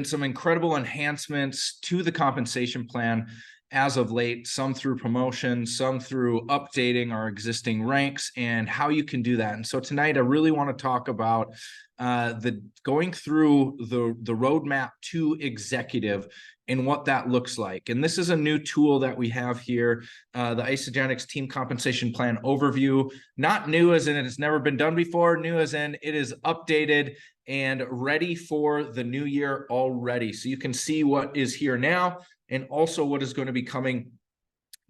some incredible enhancements to the compensation plan as of late, some through promotion, some through updating our existing ranks and how you can do that. And so tonight I really want to talk about going through the roadmap to executive and what that looks like. And this is a new tool that we have here, the Isagenix Team Compensation Plan Overview. Not new as in it has never been done before, new as in it is updated and ready for the new year already. So you can see what is here now and also what is going to be coming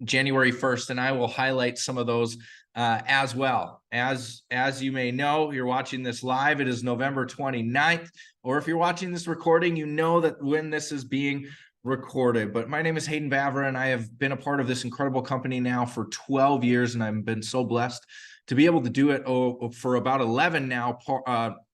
January 1st. And I will highlight some of those as well. As you may know, you're watching this live, it is November 29th, or if you're watching this recording, you know that when this is being recorded. But my name is Hayden Vavra, and I have been a part of this incredible company now for 12 years, and I've been so blessed to be able to do it for about 11 now,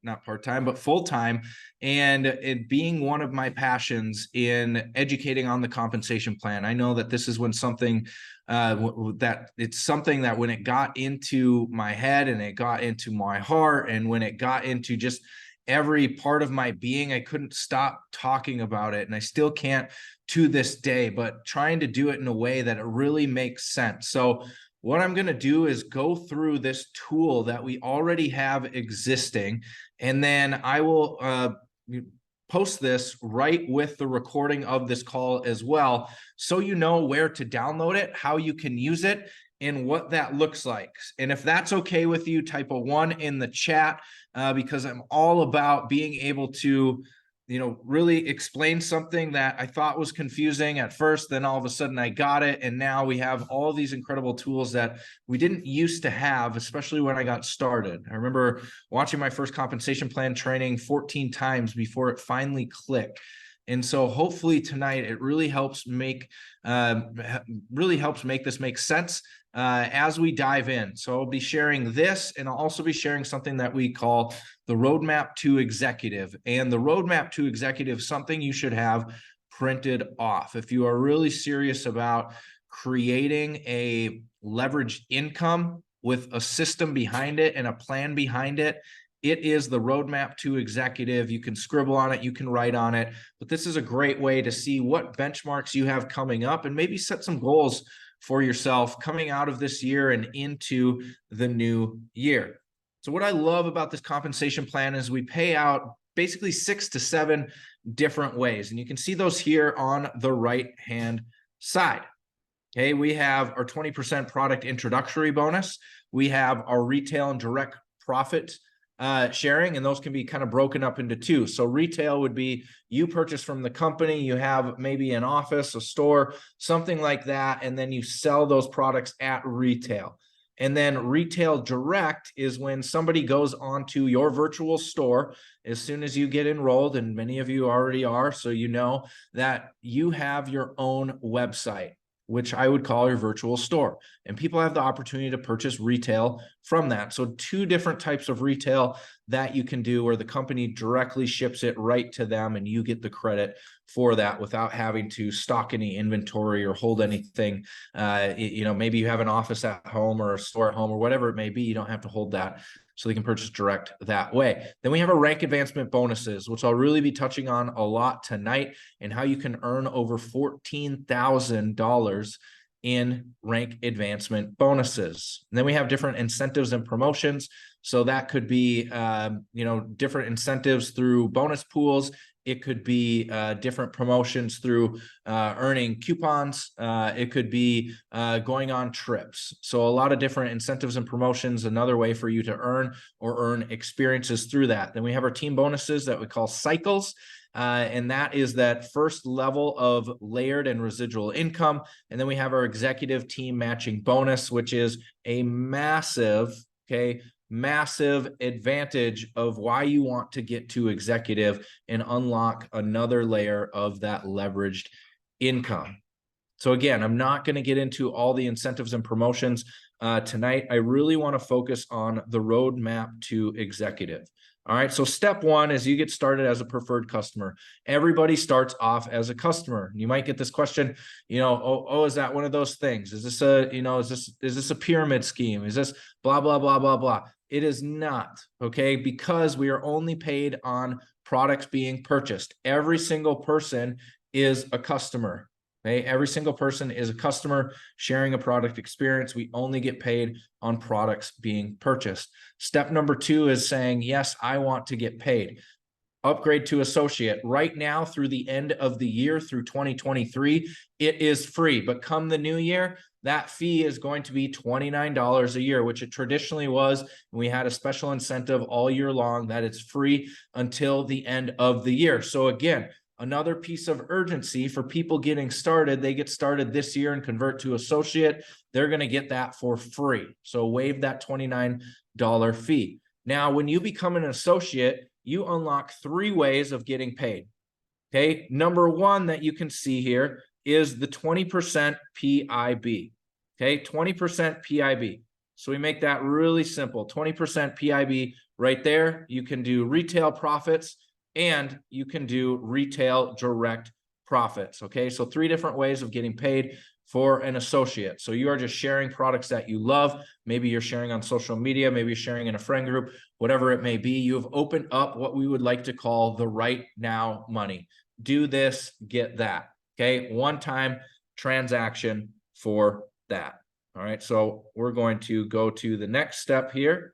not part-time, but full-time, and it being one of my passions in educating on the compensation plan. I know that this is when something that it's something that when it got into my head and it got into my heart and when it got into just every part of my being, I couldn't stop talking about it, and I still can't to this day, but trying to do it in a way that it really makes sense. So what I'm going to do is go through this tool that we already have existing, and then I will post this right with the recording of this call as well, so you know where to download it, how you can use it, and what that looks like. And if that's okay with you, type a 1 in the chat, because I'm all about being able to really explain something that I thought was confusing at first, then all of a sudden I got it. And now we have all these incredible tools that we didn't used to have, especially when I got started. I remember watching my first compensation plan training 14 times before it finally clicked. And so hopefully tonight it really helps make this make sense as we dive in. So I'll be sharing this, and I'll also be sharing something that we call the roadmap to executive. And the roadmap to executive is something you should have printed off. If you are really serious about creating a leveraged income with a system behind it and a plan behind it, it is the roadmap to executive. You can scribble on it, you can write on it, but this is a great way to see what benchmarks you have coming up and maybe set some goals for yourself coming out of this year and into the new year. So what I love about this compensation plan is we pay out basically 6 to 7 different ways. And you can see those here on the right-hand side. Okay, we have our 20% product introductory bonus. We have our retail and direct profit sharing, and those can be kind of broken up into 2. So retail would be you purchase from the company, you have maybe an office, a store, something like that, and then you sell those products at retail. And then retail direct is when somebody goes onto your virtual store as soon as you get enrolled, and many of you already are, so you know that you have your own website, which I would call your virtual store. And people have the opportunity to purchase retail from that. So 2 different types of retail that you can do where the company directly ships it right to them and you get the credit for that without having to stock any inventory or hold anything. Maybe you have an office at home or a store at home or whatever it may be. You don't have to hold that. So they can purchase direct that way. Then we have our rank advancement bonuses, which I'll really be touching on a lot tonight, and how you can earn over $14,000 in rank advancement bonuses. And then we have different incentives and promotions. So that could be, different incentives through bonus pools. It could be different promotions through earning coupons. It could be going on trips. So a lot of different incentives and promotions, another way for you to earn experiences through that. Then we have our team bonuses that we call cycles. And that is that first level of layered and residual income. And then we have our executive team matching bonus, which is a massive advantage of why you want to get to executive and unlock another layer of that leveraged income. So again, I'm not going to get into all the incentives and promotions tonight. I really want to focus on the roadmap to executive. All right, so step 1 is you get started as a preferred customer. Everybody starts off as a customer. You might get this question, is that one of those things? Is this a, is this a pyramid scheme? Is this blah, blah, blah, blah, blah? It is not, okay? Because we are only paid on products being purchased. Every single person is a customer, okay? Every single person is a customer sharing a product experience. We only get paid on products being purchased. Step number 2 is saying, yes, I want to get paid. Upgrade to associate. Right now, through the end of the year, through 2023, it is free. But come the new year, that fee is going to be $29 a year, which it traditionally was. And we had a special incentive all year long that it's free until the end of the year. So again, another piece of urgency for people getting started. They get started this year and convert to associate. They're going to get that for free. So waive that $29 fee. Now, when you become an associate, you unlock 3 ways of getting paid. Okay. Number 1 that you can see here is the 20% PIB. Okay. 20% PIB. So we make that really simple. 20% PIB right there. You can do retail profits and you can do retail direct profits. Okay. So 3 different ways of getting paid for an associate. So you are just sharing products that you love. Maybe you're sharing on social media, maybe you're sharing in a friend group, whatever it may be. You've opened up what we would like to call the right now money. Do this, get that. Okay. One-time transaction for that. All right. So we're going to go to the next step here.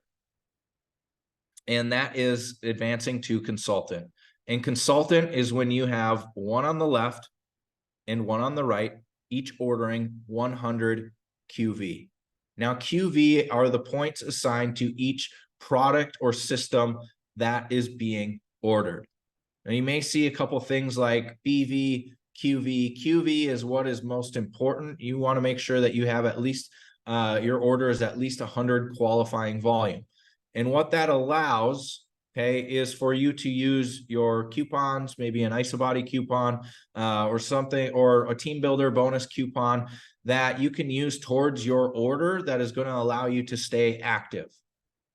And that is advancing to consultant. And consultant is when you have one on the left and one on the right, each ordering 100 QV. Now, QV are the points assigned to each product or system that is being ordered. Now, you may see a couple things like BV, QV. QV is what is most important. You want to make sure that you have at least, your order is at least 100 qualifying volume. And what that allows, okay, is for you to use your coupons, maybe an Isobody coupon or something, or a team builder bonus coupon that you can use towards your order that is going to allow you to stay active,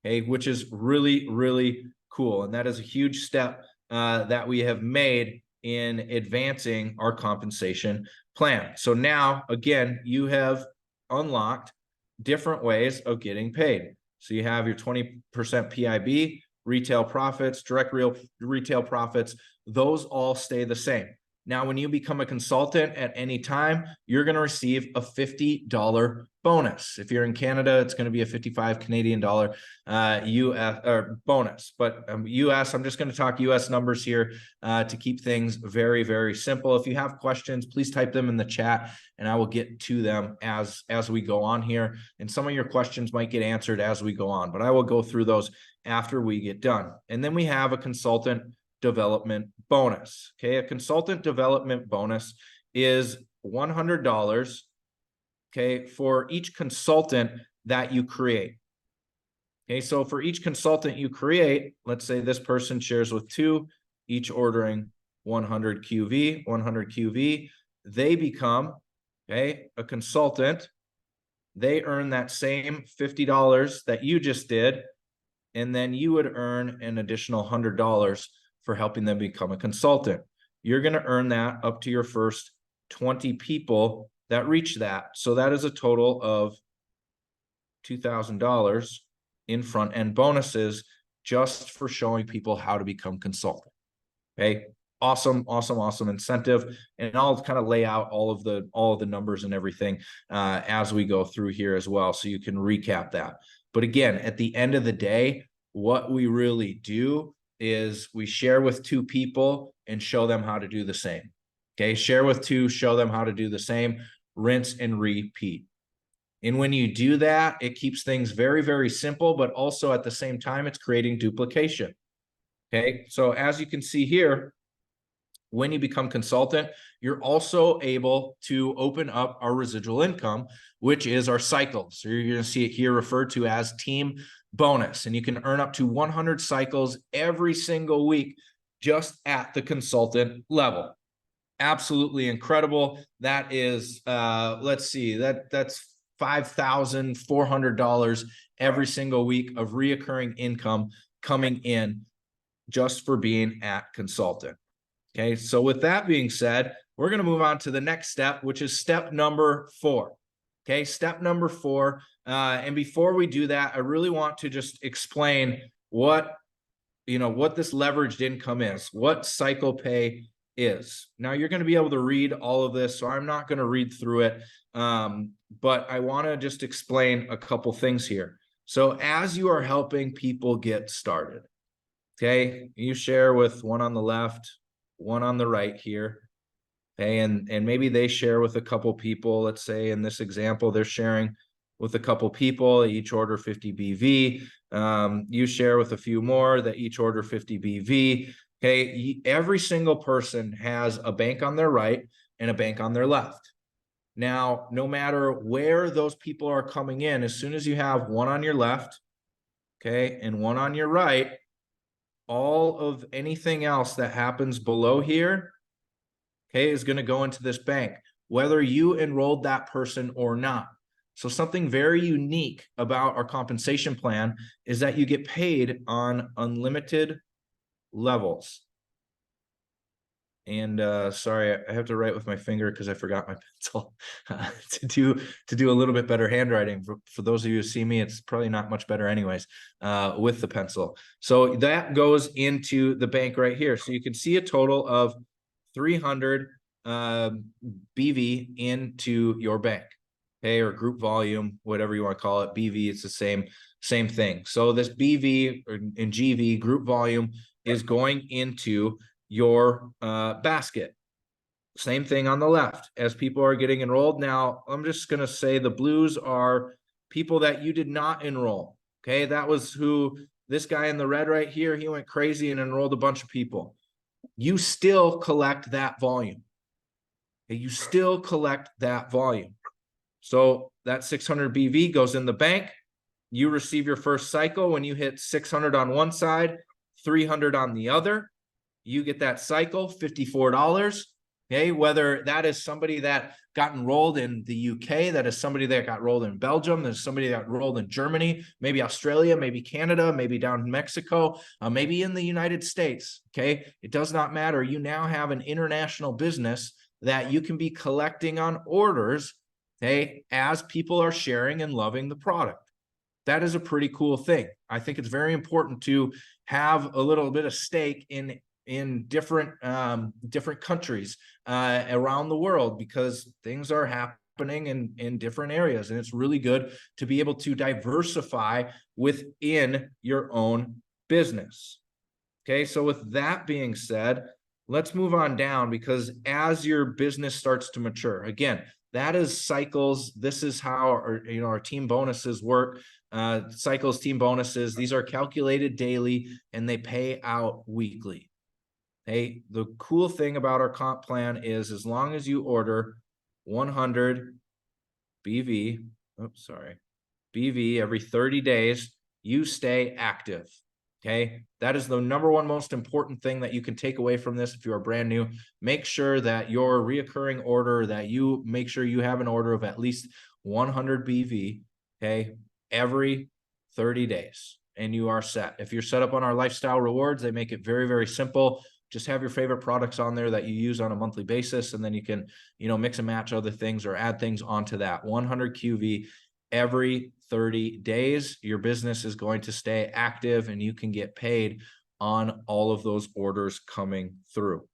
okay, which is really, really cool. And that is a huge step that we have made in advancing our compensation plan. So now, again, you have unlocked different ways of getting paid. So you have your 20% PIB, retail profits, direct retail profits, those all stay the same. Now, when you become a consultant at any time, you're going to receive a $50 bonus. If you're in Canada, it's going to be a 55 Canadian dollar US or bonus. But US, I'm just going to talk US numbers here to keep things very, very simple. If you have questions, please type them in the chat and I will get to them as we go on here. And some of your questions might get answered as we go on, but I will go through those after we get done. And then we have a consultant development bonus. Okay, a consultant development bonus is $100, okay, for each consultant that you create. Okay, so for each consultant you create, let's say this person shares with 2, each ordering 100 QV, they become, okay, a consultant. They earn that same $50 that you just did, and then you would earn an additional $100 for helping them become a consultant. You're going to earn that up to your first 20 people that reach that. So that is a total of $2,000 in front end bonuses just for showing people how to become consultant. Okay. Awesome, awesome, awesome incentive. And I'll kind of lay out all of the numbers and everything as we go through here as well, so you can recap that. But again, at the end of the day, what we really do is we share with 2 people and show them how to do the same. Okay, share with 2, show them how to do the same, rinse and repeat. And when you do that, it keeps things very, very simple, but also at the same time, it's creating duplication. Okay, so as you can see here, when you become consultant, you're also able to open up our residual income, which is our cycles. So you're going to see it here referred to as team bonus, and you can earn up to 100 cycles every single week just at the consultant level. Absolutely incredible. That is, let's see, that's $5,400 every single week of reoccurring income coming in just for being at consultant. Okay, so with that being said, we're going to move on to the next step, which is step number 4. Okay, step number 4. And before we do that, I really want to just explain what this leveraged income is, what cycle pay is. Now you're going to be able to read all of this, so I'm not going to read through it. But I want to just explain a couple things here. So as you are helping people get started, okay, you share with one on the left, one on the right here. Okay, and maybe they share with a couple people. Let's say in this example, they're sharing with a couple people, they each order 50 BV. You share with a few more that each order 50 BV. Okay, every single person has a bank on their right and a bank on their left. Now, no matter where those people are coming in, as soon as you have one on your left, okay, and one on your right, all of anything else that happens below here, okay, is going to go into this bank, whether you enrolled that person or not. So something very unique about our compensation plan is that you get paid on unlimited levels. And sorry, I have to write with my finger because I forgot my pencil to do a little bit better handwriting. For those of you who see me, it's probably not much better anyways with the pencil. So that goes into the bank right here. So you can see a total of 300 BV into your bank, okay, or group volume, whatever you want to call it. BV, it's the same thing. So this BV and GV, group volume, is going into your basket. Same thing on the left as people are getting enrolled. Now, I'm just going to say the blues are people that you did not enroll. Okay, that was who this guy in the red right here, he went crazy and enrolled a bunch of people. You still collect that volume. Okay, you still collect that volume. So that 600 BV goes in the bank. You receive your first cycle when you hit 600 on one side, 300 on the other. You get that cycle, $54. Okay, whether that is somebody that got enrolled in the UK, that is somebody that got enrolled in Belgium, there's somebody that got enrolled in Germany, maybe Australia, maybe Canada, maybe down in Mexico, maybe in the United States. Okay, it does not matter. You now have an international business that you can be collecting on orders, okay, as people are sharing and loving the product. That is a pretty cool thing. I think it's very important to have a little bit of stake in different countries around the world, because things are happening in different areas, and it's really good to be able to diversify within your own business. Okay, so with that being said, let's move on down, because as your business starts to mature, again, that is cycles. This is how our team bonuses work. Cycles, team bonuses, these are calculated daily and they pay out weekly. Hey, the cool thing about our comp plan is as long as you order 100 BV, BV every 30 days, you stay active. Okay, that is the number one most important thing that you can take away from this. If you are brand new, make sure that your reoccurring order, that you make sure you have an order of at least 100 BV, okay, every 30 days, and you are set. If you're set up on our lifestyle rewards, they make it very, very simple. Just have your favorite products on there that you use on a monthly basis, and then you can, mix and match other things or add things onto that. 100 QV every 30 days, your business is going to stay active and you can get paid on all of those orders coming through.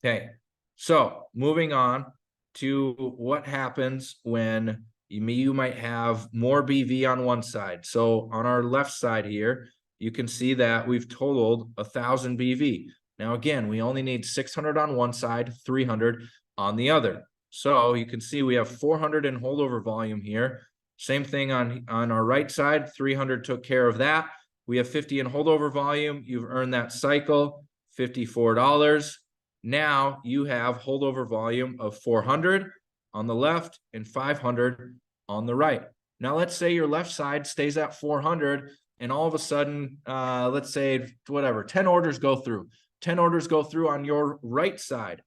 Okay, so moving on to what happens when you might have more BV on one side. So on our left side here, you can see that we've totaled 1,000 BV. Now, again, we only need 600 on one side, 300 on the other. So you can see we have 400 in holdover volume here. Same thing on our right side, 300 took care of that. We have 50 in holdover volume. You've earned that cycle, $54. Now you have holdover volume of 400 on the left and 500 on the right. Now let's say your left side stays at 400 and all of a sudden, let's say 10 orders go through. 10 orders go through on your right side.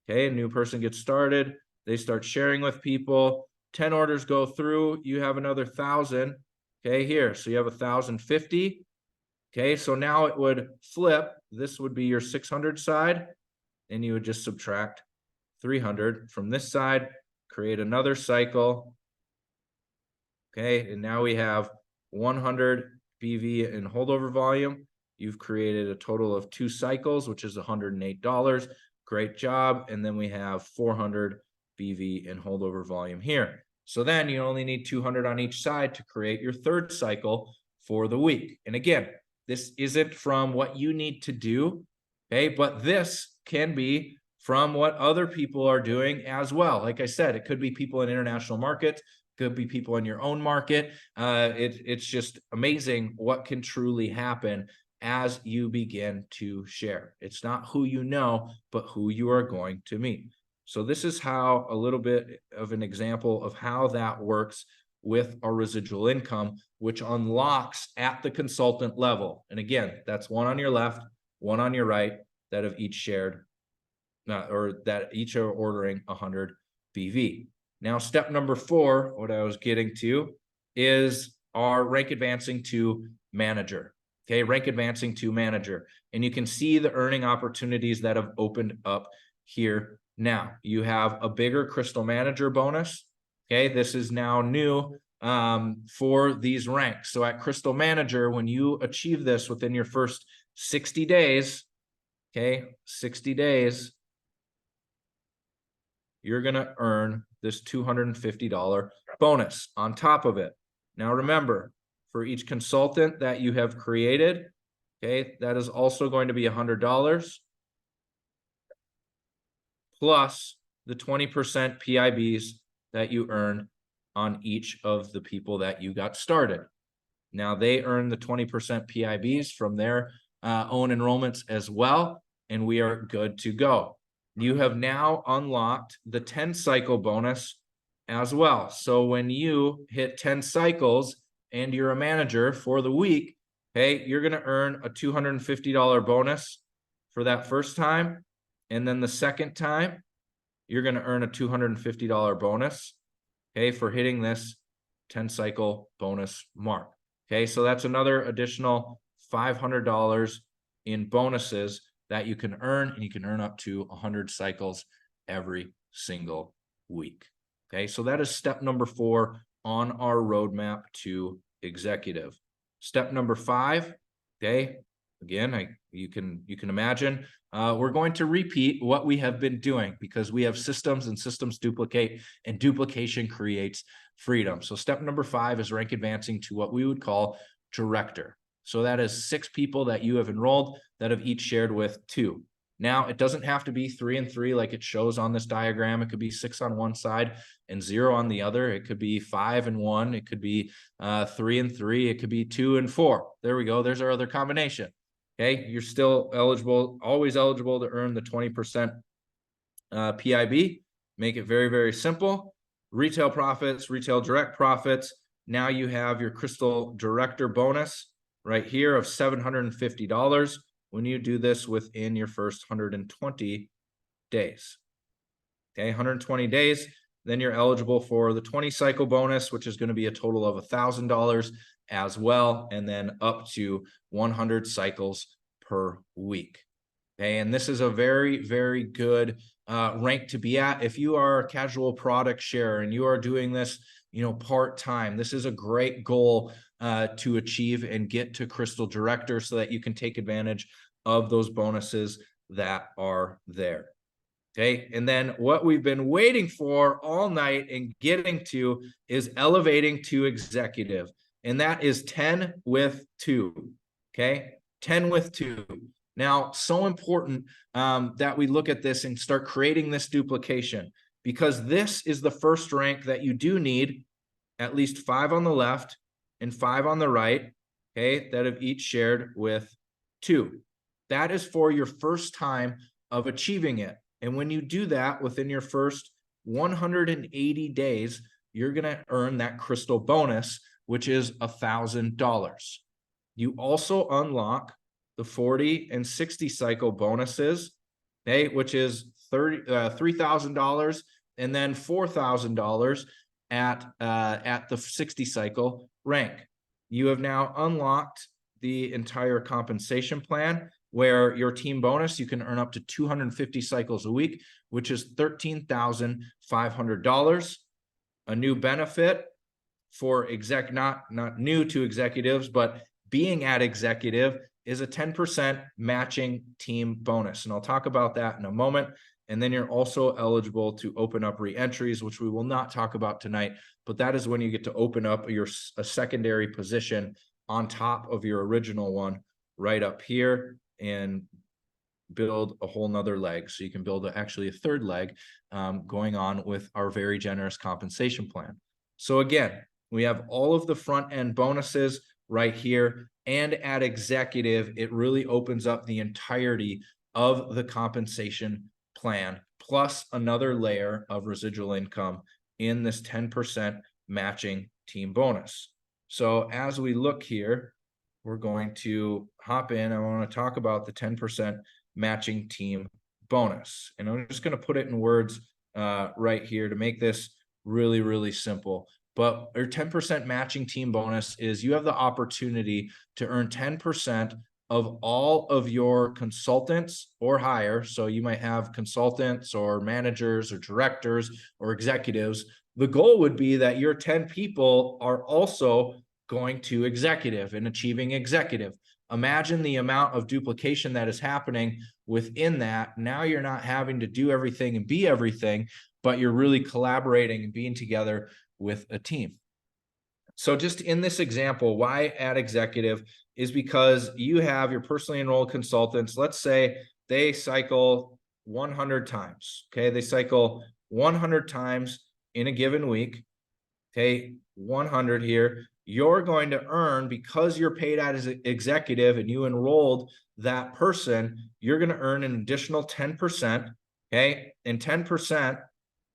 Okay, a new person gets started. They start sharing with people. 10 orders go through, you have another 1,000, okay, here. So you have 1,050, okay, so now it would flip. This would be your 600 side, and you would just subtract 300 from this side, create another cycle, Okay, and now we have 100 BV in holdover volume. You've created a total of 2 cycles, which is $108. Great job. And then we have 400 BV in holdover volume here. So then you only need 200 on each side to create your third cycle for the week. And again, this isn't from what you need to do, okay? But this can be from what other people are doing as well. Like I said, it could be people in international markets, could be people in your own market. It's just amazing what can truly happen as you begin to share. It's not who you know, but who you are going to meet. So this is how a little bit of an example of how that works with our residual income, which unlocks at the consultant level. And again, that's one on your left, one on your right that have each shared, or that each are ordering 100 BV. Now, step number 4, what I was getting to, is our rank advancing to manager. Okay, rank advancing to manager. And you can see the earning opportunities that have opened up here now. You have a bigger Crystal Manager bonus. Okay, this is now new for these ranks. So at Crystal Manager, when you achieve this within your first 60 days, okay, 60 days, you're going to earn this $250 bonus on top of it. Now, remember, for each consultant that you have created, okay, that is also going to be $100 plus the 20% PIBs that you earn on each of the people that you got started. Now, they earn the 20% PIBs from their own enrollments as well, and we are good to go. You have now unlocked the 10 cycle bonus as well. So when you hit 10 cycles and you're a manager for the week, hey, you're going to earn a $250 bonus for that first time. And then the second time, you're going to earn a $250 bonus, okay, for hitting this 10 cycle bonus mark. Okay, so that's another additional $500 in bonuses that you can earn, and you can earn up to 100 cycles every single week. Okay, so that is step number 4 on our roadmap to executive. Step number 5, okay, again, you can imagine we're going to repeat what we have been doing because we have systems, and systems duplicate, and duplication creates freedom. So step number 5 is rank advancing to what we would call director. So that is 6 people that you have enrolled that have each shared with 2. Now, it doesn't have to be 3 and 3 like it shows on this diagram. It could be 6 on one side and 0 on the other. It could be 5 and 1. It could be 3 and 3. It could be 2 and 4. There we go. There's our other combination. Okay, you're still eligible, always eligible to earn the 20% PIB. Make it very, very simple. Retail profits, retail direct profits. Now you have your Crystal Director bonus right here of $750 when you do this within your first 120 days. Okay, 120 days, then you're eligible for the 20 cycle bonus, which is going to be a total of $1,000 as well, and then up to 100 cycles per week. Okay, and this is a very, very good rank to be at. If you are a casual product sharer and you are doing this, part-time, this is a great goal to achieve and get to Crystal Director so that you can take advantage of those bonuses that are there. Okay, and then what we've been waiting for all night and getting to is elevating to executive, and that is 10 with 2. Okay, 10 with 2. Now, so important that we look at this and start creating this duplication, because this is the first rank that you do need at least 5 on the left and 5 on the right, okay, that have each shared with 2. That is for your first time of achieving it. And when you do that within your first 180 days, you're going to earn that Crystal bonus, which is $1,000. You also unlock the 40 and 60 cycle bonuses, okay, which is $3,000 and then $4,000 at the 60 cycle rank. You have now unlocked the entire compensation plan, where your team bonus, you can earn up to 250 cycles a week, which is $13,500. A new benefit for not new to executives, but being at executive is a 10% matching team bonus. And I'll talk about that in a moment. And then you're also eligible to open up re-entries, which we will not talk about tonight, but that is when you get to open up a secondary position on top of your original one right up here and build a whole nother leg. So you can build actually a third leg going on with our very generous compensation plan. So again, we have all of the front end bonuses right here, and at executive, it really opens up the entirety of the compensation plan, plus another layer of residual income in this 10% matching team bonus. So as we look here, we're going to hop in. I want to talk about the 10% matching team bonus. And I'm just going to put it in words right here to make this really, really simple. But our 10% matching team bonus is you have the opportunity to earn 10% of all of your consultants or higher. So you might have consultants or managers or directors or executives. The goal would be that your 10 people are also going to executive and achieving executive. Imagine the amount of duplication that is happening within that. Now you're not having to do everything and be everything, but you're really collaborating and being together with a team. So just in this example, why at executive is because you have your personally enrolled consultants. Let's say they cycle 100 times. Okay. They cycle 100 times in a given week. Okay. 100 here. You're going to earn, because you're paid out as an executive and you enrolled that person, you're going to earn an additional 10%. Okay. And 10%,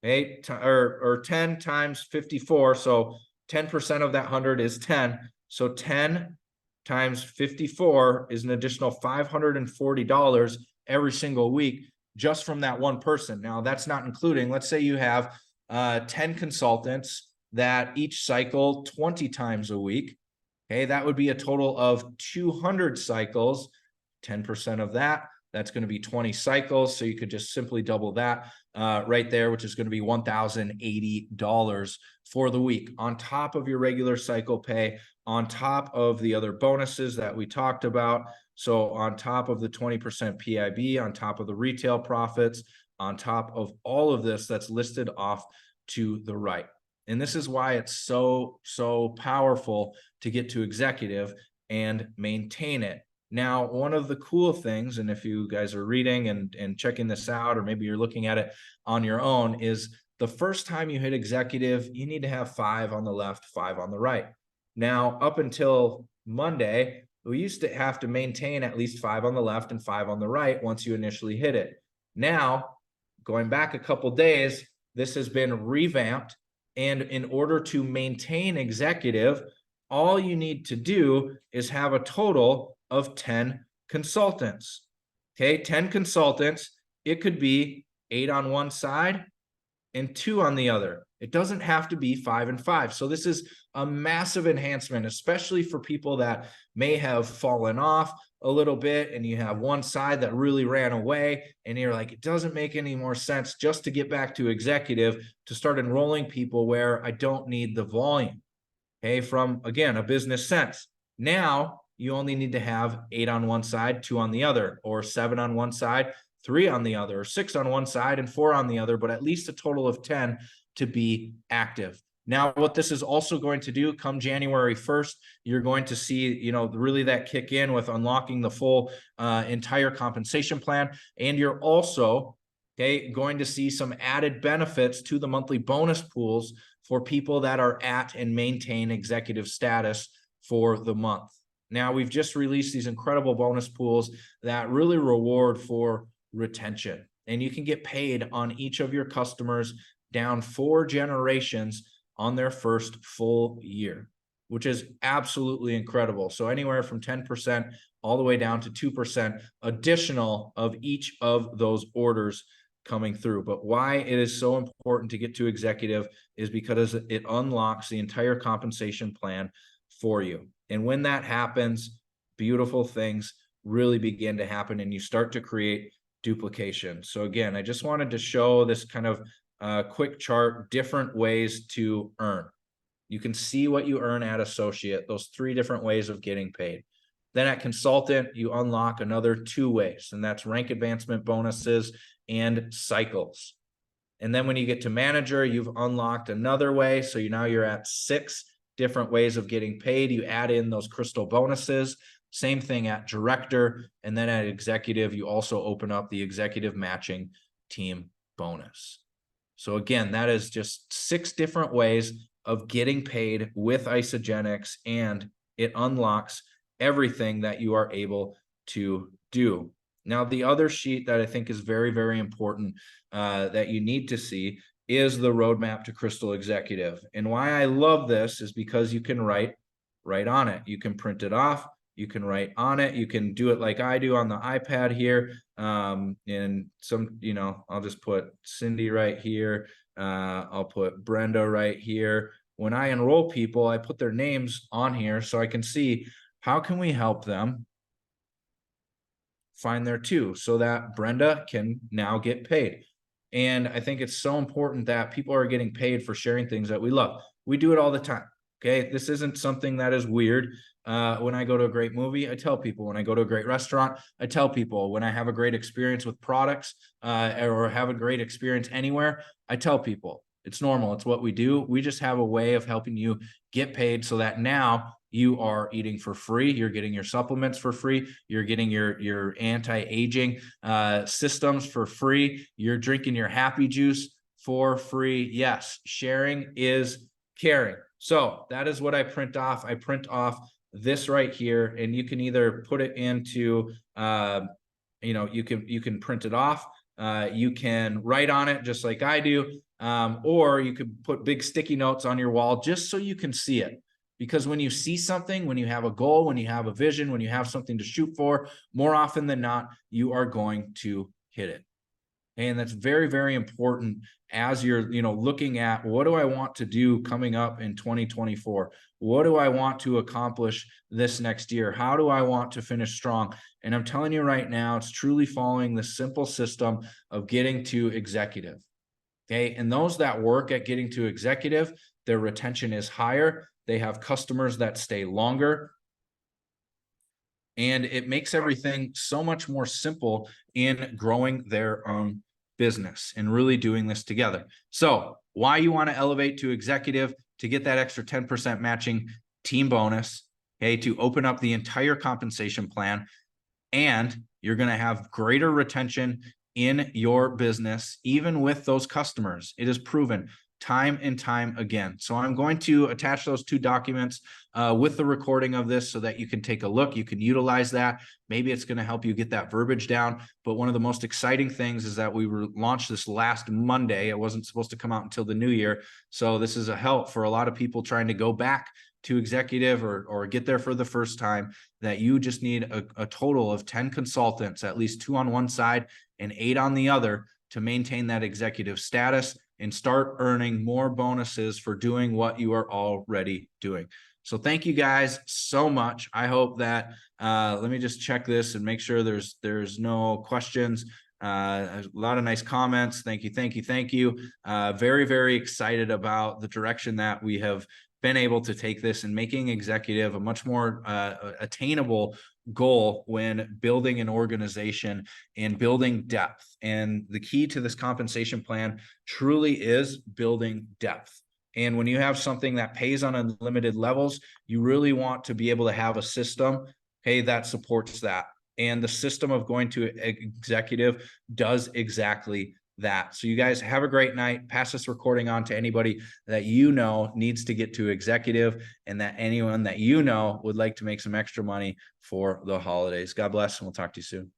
okay, or 10 times 54. So 10% of that 100 is 10. So 10 times 54 is an additional $540 every single week just from that one person. Now that's not including, let's say you have 10 consultants that each cycle 20 times a week. Okay, that would be a total of 200 cycles. 10% of that, that's going to be 20 cycles. So you could just simply double that right there, which is going to be $1,080 for the week on top of your regular cycle pay, on top of the other bonuses that we talked about. So on top of the 20% PIB, on top of the retail profits, on top of all of this that's listed off to the right. And this is why it's so powerful to get to executive and maintain it. Now, one of the cool things, and if you guys are reading and checking this out, or maybe you're looking at it on your own, is the first time you hit executive, you need to have 5 on the left, 5 on the right. Now, up until Monday, we used to have to maintain at least 5 on the left and 5 on the right once you initially hit it. Now, going back a couple days, this has been revamped. And in order to maintain executive, all you need to do is have a total of 10 consultants. Okay, 10 consultants. It could be 8 on one side and 2 on the other. It doesn't have to be 5 and 5. So this is a massive enhancement, especially for people that may have fallen off a little bit and you have one side that really ran away and you're like, it doesn't make any more sense just to get back to executive to start enrolling people where I don't need the volume. Okay, from, again, a business sense. Now you only need to have 8 on one side, 2 on the other, or 7 on one side, 3 on the other, or 6 on one side and 4 on the other, but at least a total of 10 to be active. Now, what this is also going to do come January 1st, you're going to see, really that kick in with unlocking the full entire compensation plan. And you're also, going to see some added benefits to the monthly bonus pools for people that are at and maintain executive status for the month. Now, we've just released these incredible bonus pools that really reward for retention. And you can get paid on each of your customers down 4 generations on their first full year, which is absolutely incredible. So anywhere from 10% all the way down to 2% additional of each of those orders coming through. But why it is so important to get to executive is because it unlocks the entire compensation plan for you. And when that happens, beautiful things really begin to happen and you start to create duplication. So again, I just wanted to show this kind of quick chart, different ways to earn. You can see what you earn at associate, those 3 different ways of getting paid. Then at consultant, you unlock another 2 ways, and that's rank advancement bonuses and cycles. And then when you get to manager, you've unlocked another way. So now you're at 6 different ways of getting paid. You add in those crystal bonuses. Same thing at director. And then at executive, you also open up the executive matching team bonus. So again, that is just 6 different ways of getting paid with Isagenix, and it unlocks everything that you are able to do. Now, the other sheet that I think is very, very important that you need to see is the roadmap to Crystal Executive. And why I love this is because you can write on it. You can print it off. You can write on it. You can do it like I do on the iPad here. And some, I'll just put Cindy right here. I'll put Brenda right here. When I enroll people, I put their names on here so I can see how can we help them find their 2 so that Brenda can now get paid. And I think it's so important that people are getting paid for sharing things that we love. We do it all the time. Okay. This isn't something that is weird. When I go to a great movie, I tell people. When I go to a great restaurant, I tell people. When I have a great experience with products or have a great experience anywhere, I tell people. It's normal. It's what we do. We just have a way of helping you get paid so that now you are eating for free. You're getting your supplements for free. You're getting your anti-aging systems for free. You're drinking your happy juice for free. Yes, sharing is caring. So that is what I print off. I print off this right here, and you can either put it into, you can print it off. You can write on it just like I do, or you could put big sticky notes on your wall just so you can see it. Because when you see something, when you have a goal, when you have a vision, when you have something to shoot for, more often than not, you are going to hit it. And that's very, very important as you're, looking at what do I want to do coming up in 2024? What do I want to accomplish this next year? How do I want to finish strong? And I'm telling you right now, it's truly following the simple system of getting to executive. Okay. And those that work at getting to executive, their retention is higher. They have customers that stay longer. And it makes everything so much more simple in growing their own business and really doing this together. So why you want to elevate to executive to get that extra 10% matching team bonus, okay, to open up the entire compensation plan, and you're going to have greater retention in your business, even with those customers. It is proven time and time again. So I'm going to attach those 2 documents with the recording of this so that you can take a look. You can utilize that. Maybe it's going to help you get that verbiage down. But one of the most exciting things is that we launched this last Monday. It wasn't supposed to come out until the new year. So this is a help for a lot of people trying to go back to executive or get there for the first time, that you just need a total of 10 consultants, at least 2 on one side and 8 on the other, to maintain that executive status and start earning more bonuses for doing what you are already doing. So thank you guys so much. I hope that, let me just check this and make sure there's no questions. A lot of nice comments. Thank you. Thank you. Thank you. Very, very excited about the direction that we have been able to take this and making executive a much more attainable goal when building an organization and building depth. And the key to this compensation plan truly is building depth. And when you have something that pays on unlimited levels, you really want to be able to have a system, hey, that supports that. And the system of going to executive does exactly that. So you guys have a great night. Pass this recording on to anybody that you know needs to get to executive, and that anyone that you know would like to make some extra money for the holidays. God bless, and we'll talk to you soon.